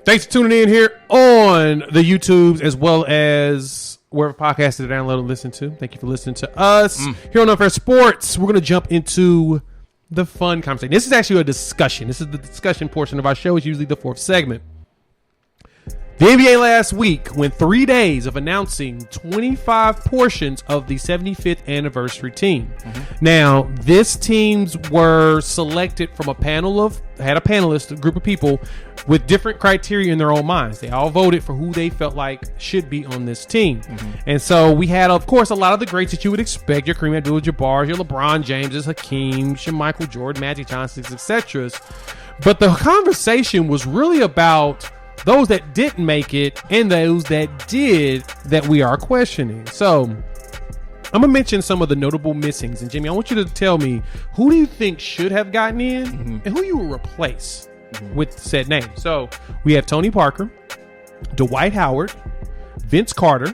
Thanks for tuning in here on the YouTubes as well as wherever podcasts are download and listen to. Thank you for listening to us here on Unfair Sports. We're going to jump into the fun conversation. This is actually a discussion. This is the discussion portion of our show. It's usually the fourth segment. The NBA last week went 3 days of announcing 25 portions of the 75th anniversary team. Now, these teams were selected from a group of people with different criteria in their own minds. They all voted for who they felt like should be on this team. And so we had, of course, a lot of the greats that you would expect. Your Kareem Abdul-Jabbar, your LeBron James, Hakeem, your Michael Jordan, Magic Johnson, etc. But the conversation was really about those that didn't make it and those that did that we are questioning. So I'm going to mention some of the notable missings. And Jimmy, I want you to tell me, who do you think should have gotten in and who you will replace with said name? So we have Tony Parker, Dwight Howard, Vince Carter,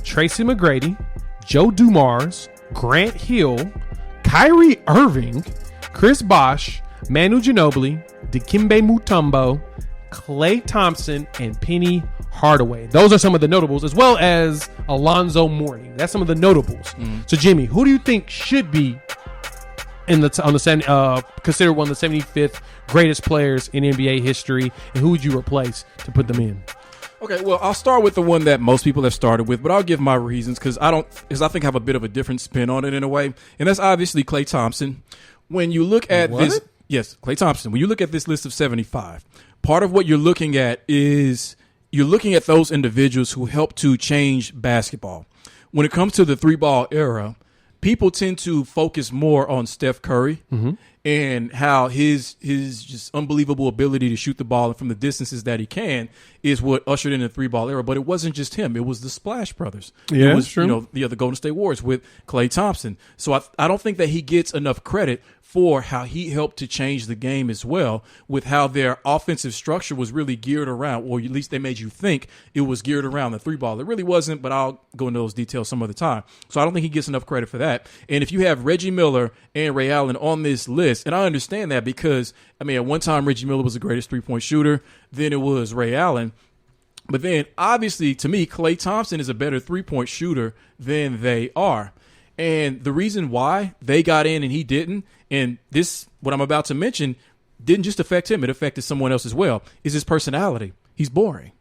Tracy McGrady, Joe Dumars, Grant Hill, Kyrie Irving, Chris Bosh, Manu Ginobli, Dikembe Mutombo, Klay Thompson, and Penny Hardaway. Those are some of the notables, as well as Alonzo Mourning. That's some of the notables. So, Jimmy, who do you think should be considered one of the 75th greatest players in NBA history, and who would you replace to put them in? Okay, well, I'll start with the one that most people have started with, but I'll give my reasons because I think I have a bit of a different spin on it in a way, and that's obviously Klay Thompson. When you look at this, yes, Klay Thompson. When you look at this list of 75. Part of what you're looking at is you're looking at those individuals who helped to change basketball. When it comes to the 3-ball era, people tend to focus more on Steph Curry and how his just unbelievable ability to shoot the ball from the distances that he can is what ushered in the 3-ball era. But it wasn't just him; it was the Splash Brothers. Yeah, it was true. The other Golden State Warriors with Klay Thompson. So I don't think that he gets enough credit for how he helped to change the game as well, with how their offensive structure was really geared around, or at least they made you think it was geared around the 3-ball. It really wasn't, but I'll go into those details some other time. So I don't think he gets enough credit for that. And if you have Reggie Miller and Ray Allen on this list, and I understand that because, I mean, at one time Reggie Miller was the greatest 3-point shooter, then it was Ray Allen. But then, obviously, to me, Klay Thompson is a better 3-point shooter than they are. And the reason why they got in and he didn't, and this, what I'm about to mention, didn't just affect him, it affected someone else as well, is his personality. He's boring.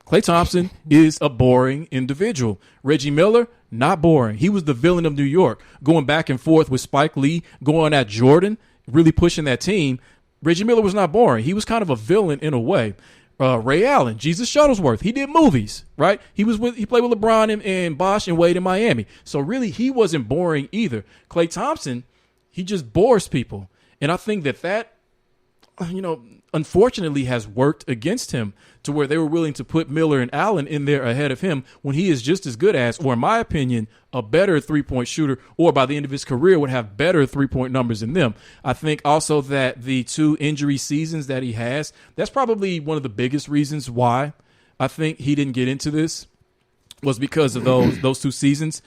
Klay Thompson is a boring individual. Reggie Miller, not boring. He was the villain of New York, going back and forth with Spike Lee, going at Jordan, really pushing that team. Reggie Miller was not boring. He was kind of a villain in a way. Ray Allen, Jesus Shuttlesworth, he did movies, right? He played with LeBron and Bosh and Wade in Miami. So really, he wasn't boring either. Klay Thompson, he just bores people. And I think that unfortunately has worked against him to where they were willing to put Miller and Allen in there ahead of him when he is just as good as, or in my opinion, a better 3-point shooter, or by the end of his career would have better 3-point numbers than them. I think also that the 2 injury seasons that he has, that's probably one of the biggest reasons why I think he didn't get into this, was because of those 2 seasons.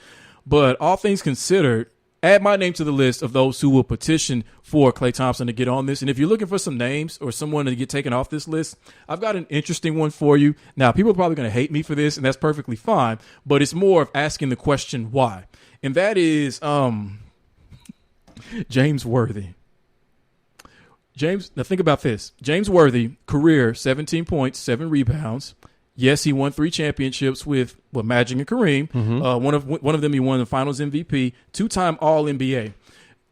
But all things considered, add my name to the list of those who will petition for Klay Thompson to get on this. And if you're looking for some names or someone to get taken off this list, I've got an interesting one for you. Now, people are probably going to hate me for this, and that's perfectly fine, but it's more of asking the question why. And that is James Worthy. Now think about this. James Worthy, career 17 points, 7 rebounds. Yes, he won 3 championships with Magic and Kareem. One of them he won the Finals MVP, 2-time All-NBA.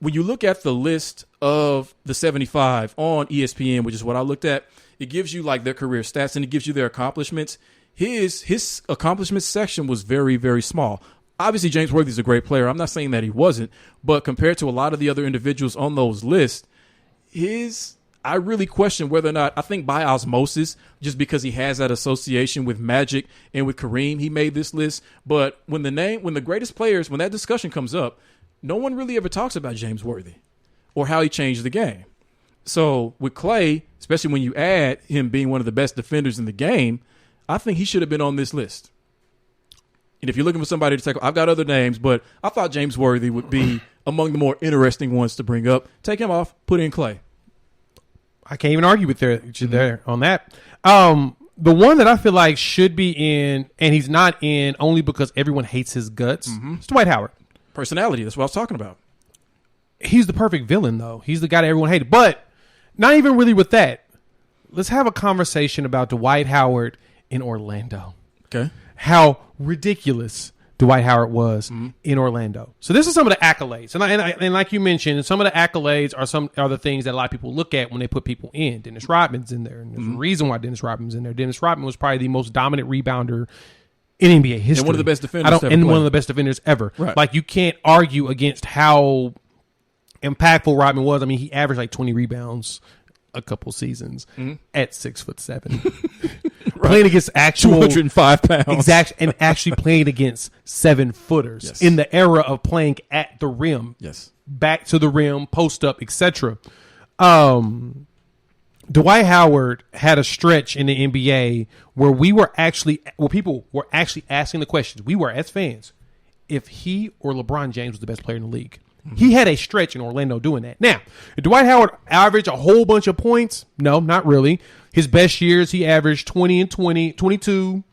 When you look at the list of the 75 on ESPN, which is what I looked at, it gives you like their career stats and it gives you their accomplishments. His accomplishments section was very, very small. Obviously, James Worthy is a great player. I'm not saying that he wasn't, but compared to a lot of the other individuals on those lists, I really question whether or not, I think by osmosis, just because he has that association with Magic and with Kareem, he made this list. But when the greatest players, when that discussion comes up, no one really ever talks about James Worthy or how he changed the game. So with Klay, especially when you add him being one of the best defenders in the game, I think he should have been on this list. And if you're looking for somebody to take, I've got other names, but I thought James Worthy would be among the more interesting ones to bring up. Take him off, put in Klay. I can't even argue with you there on that. the one that I feel like should be in, and he's not in only because everyone hates his guts, it's Dwight Howard. Personality. That's what I was talking about. He's the perfect villain, though. He's the guy that everyone hated. But not even really with that. Let's have a conversation about Dwight Howard in Orlando. Okay. How ridiculous Dwight Howard was in Orlando. So this is some of the accolades. And like you mentioned, some of the accolades are the things that a lot of people look at when they put people in. Dennis Rodman's in there. And there's a reason why Dennis Rodman's in there. Dennis Rodman was probably the most dominant rebounder in NBA history. And one of the best defenders ever. And one of the best defenders ever. Right. Like, you can't argue against how impactful Rodman was. I mean, he averaged like 20 rebounds a couple seasons at 6'7". Playing against actual 205 pounds. Exactly, and actually playing against 7-footers in the era of playing at the rim. Yes. Back to the rim, post up, etc. Dwight Howard had a stretch in the NBA where people were actually asking the questions. We were, as fans, if he or LeBron James was the best player in the league. He had a stretch in Orlando doing that. Now, did Dwight Howard average a whole bunch of points? No, not really. His best years, he averaged 20 and 22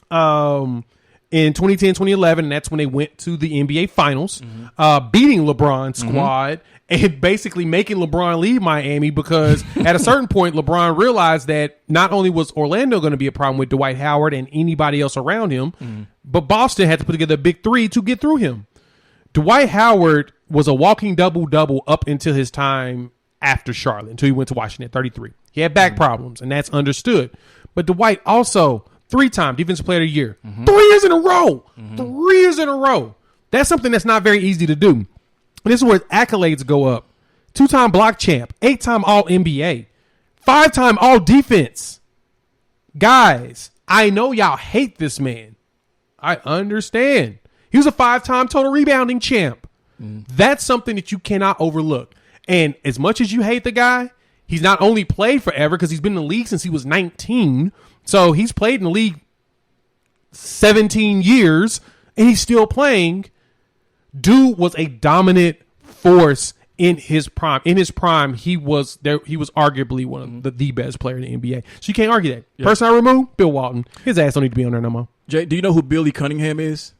in 2010, 2011, and that's when they went to the NBA Finals, beating LeBron's squad and basically making LeBron leave Miami because at a certain point, LeBron realized that not only was Orlando going to be a problem with Dwight Howard and anybody else around him, but Boston had to put together a big three to get through him. Dwight Howard was a walking double-double up until his time after Charlotte, until he went to Washington at 33. He had back problems, and that's understood. But Dwight also, 3-time Defensive Player of the Year. 3 years in a row. 3 years in a row. That's something that's not very easy to do. And this is where accolades go up. 2-time block champ. 8-time All-NBA. 5-time All-Defense. Guys, I know y'all hate this man. I understand. He was a 5-time total rebounding champ. That's something that you cannot overlook. And as much as you hate the guy, he's not only played forever because he's been in the league since he was 19. So he's played in the league 17 years and he's still playing. Dude was a dominant force in his prime. In his prime, he was there. He was arguably one of the best player in the NBA. So you can't argue that. Yeah. Person I removed, Bill Walton. His ass don't need to be on there no more. Jay, do you know who Billy Cunningham is?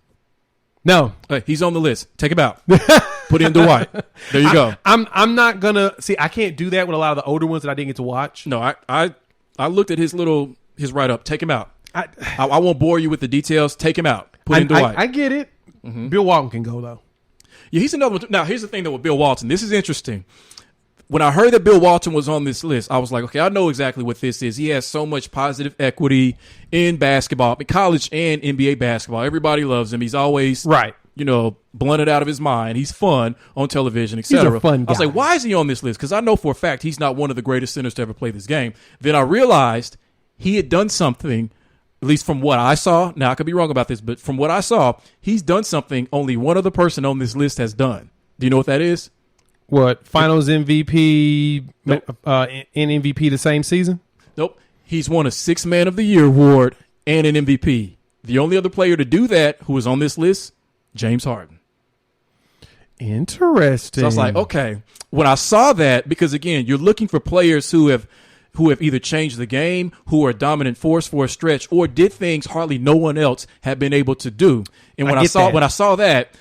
No. He's on the list. Take him out. Put in Dwight. There you go. I'm not gonna see. I can't do that with a lot of the older ones that I didn't get to watch. No, I looked at his write up. Take him out. I won't bore you with the details. Take him out. Put in Dwight. I get it. Bill Walton can go though. Yeah, he's another one. Now here's the thing though with Bill Walton. This is interesting. When I heard that Bill Walton was on this list, I was like, okay, I know exactly what this is. He has so much positive equity in basketball, in college and NBA basketball. Everybody loves him. He's always blunted out of his mind. He's fun on television, etc. He's a fun guy. I was like, why is he on this list? Because I know for a fact he's not one of the greatest centers to ever play this game. Then I realized he had done something, at least from what I saw. Now, I could be wrong about this, but from what I saw, he's done something only one other person on this list has done. Do you know what that is? What, Finals MVP, nope. And MVP the same season? Nope. He's won a Sixth Man of the Year award and an MVP. The only other player to do that who was on this list, James Harden. Interesting. So I was like, okay. When I saw that, because again, you're looking for players who have either changed the game, who are a dominant force for a stretch, or did things hardly no one else had been able to do. And when I saw that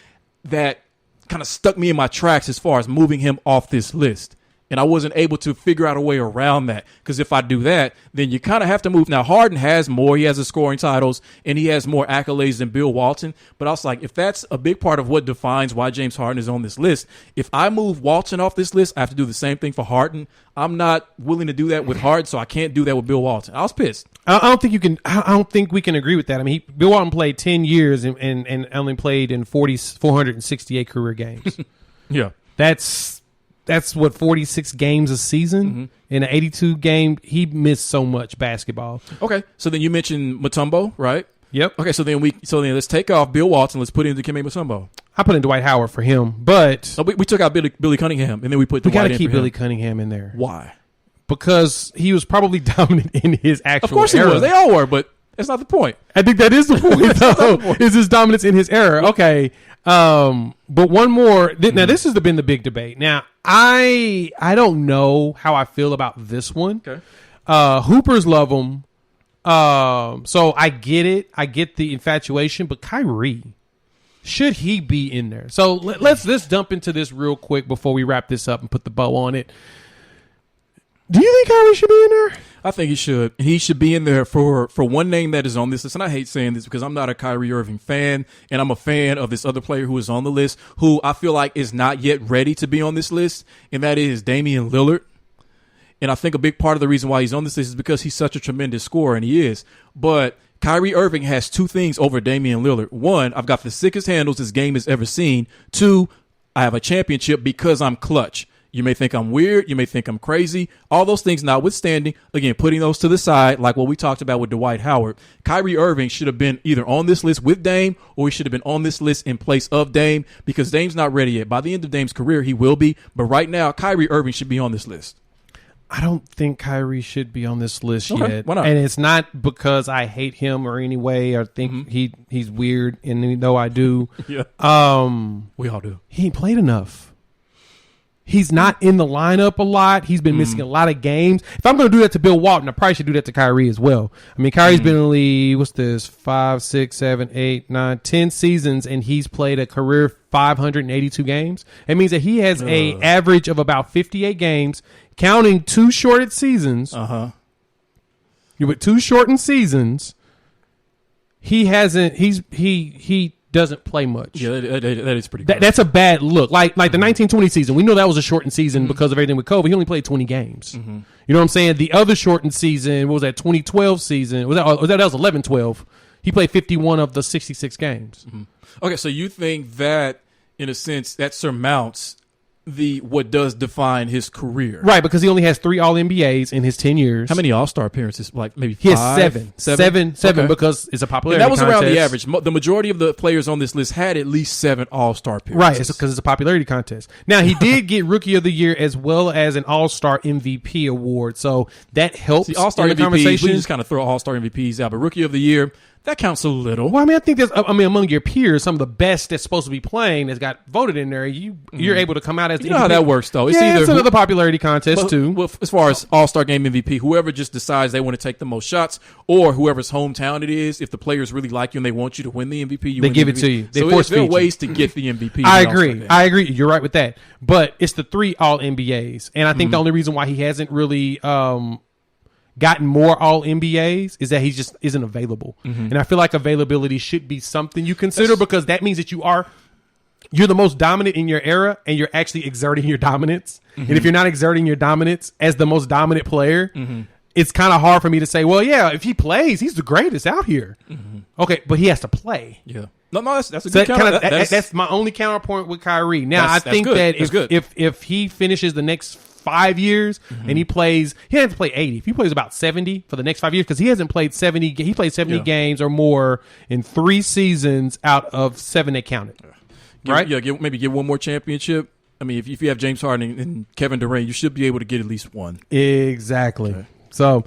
kind of stuck me in my tracks as far as moving him off this list. And I wasn't able to figure out a way around that. Because if I do that, then you kind of have to move. Now, Harden has more. He has the scoring titles, and he has more accolades than Bill Walton. But I was like, if that's a big part of what defines why James Harden is on this list, if I move Walton off this list, I have to do the same thing for Harden. I'm not willing to do that with Harden, so I can't do that with Bill Walton. I was pissed. I don't think you can. I don't think we can agree with that. I mean, Bill Walton played 10 years and only played in 468 career games. Yeah. That's what, 46 games a season? In an 82 game, he missed so much basketball. Okay, so then you mentioned Mutombo, right? Yep. Okay, so then let's take off Bill Walton. Let's put in Dikembe Mutombo. I put in Dwight Howard for him, but we took out Billy Cunningham, and then we put Dwight in. We got to keep Billy Cunningham in there. Why? Because he was probably dominant in his actual era. Of course he was. They all were, but that's not the point. I think that is the point, though, is his dominance in his era. Okay. But one more. Now, this has been the big debate. Now, I don't know how I feel about this one. Okay. Hoopers love him. So I get it. I get the infatuation, but Kyrie, should he be in there? So let's dump into this real quick before we wrap this up and put the bow on it. Do you think Kyrie should be in there? I think he should. He should be in there for one name that is on this list. And I hate saying this because I'm not a Kyrie Irving fan, and I'm a fan of this other player who is on the list who I feel like is not yet ready to be on this list, and that is Damian Lillard. And I think a big part of the reason why he's on this list is because he's such a tremendous scorer, and he is. But Kyrie Irving has two things over Damian Lillard. One, I've got the sickest handles this game has ever seen. Two, I have a championship because I'm clutch. You may think I'm weird. You may think I'm crazy. All those things notwithstanding, again, putting those to the side, like what we talked about with Dwight Howard, Kyrie Irving should have been either on this list with Dame or he should have been on this list in place of Dame because Dame's not ready yet. By the end of Dame's career, he will be. But right now, Kyrie Irving should be on this list. I don't think Kyrie should be on this list yet. Why not? And it's not because I hate him or any way or think he's weird, and though I do. Yeah. We all do. He ain't played enough. He's not in the lineup a lot. He's been missing a lot of games. If I'm going to do that to Bill Walton, I probably should do that to Kyrie as well. I mean, Kyrie's been in the league, 5, 6, 7, 8, 9, 10 seasons, and he's played a career 582 games. It means that he has a average of about 58 games, counting 2 shortened seasons. With 2 shortened seasons, he hasn't. He doesn't play much. Yeah, that is pretty good. That's a bad look. Like the 1920 season, we know that was a shortened season because of everything with COVID. He only played 20 games. You know what I'm saying? The other shortened season, what was that, 2012 season? That was 11-12. He played 51 of the 66 games. Okay, so you think that, in a sense, that surmounts what does define his career. Right, because he only has 3 All-NBAs in his 10 years. How many All-Star appearances? Like maybe 5? He has 7 okay. Because it's a popularity contest. And that was contest. around the average. The majority of the players on this list had at least 7 All-Star appearances. Right, because it's a popularity contest. Now, he did get Rookie of the Year as well as an All-Star MVP award, so that helps. See, All-Star in the MVPs, conversation. we just kind of throw All-Star MVPs out, but Rookie of the Year, that counts a little. Well, I mean, I think among your peers, some of the best that's supposed to be playing that's got voted in there. You're able to come out as you know how that works, though. It's another popularity contest too. Well, as far as All-Star Game MVP, whoever just decides they want to take the most shots, or whoever's hometown it is, if the players really like you and they want you to win the MVP, they give it to you. They so force feed there are you. ways to get the MVP. I agree. You're right with that. But it's the 3 All-NBAs, and I think the only reason why he hasn't really gotten more All-NBAs is that he just isn't available. And I feel like availability should be something you consider because that means that you're the most dominant in your era and you're actually exerting your dominance. And if you're not exerting your dominance as the most dominant player, it's kind of hard for me to say, well, yeah, if he plays, he's the greatest out here. Okay, but he has to play. Yeah. No, that's a good counter. That's my only counterpoint with Kyrie. Now, I think that if he finishes the next 5 years and he hasn't played 80. If he plays about 70 for the next 5 years, because he hasn't played 70, he played 70 games or more in 3 seasons out of 7 they counted. Right? Maybe get one more championship. I mean, if you have James Harden and Kevin Durant, you should be able to get at least one. Exactly. Okay. So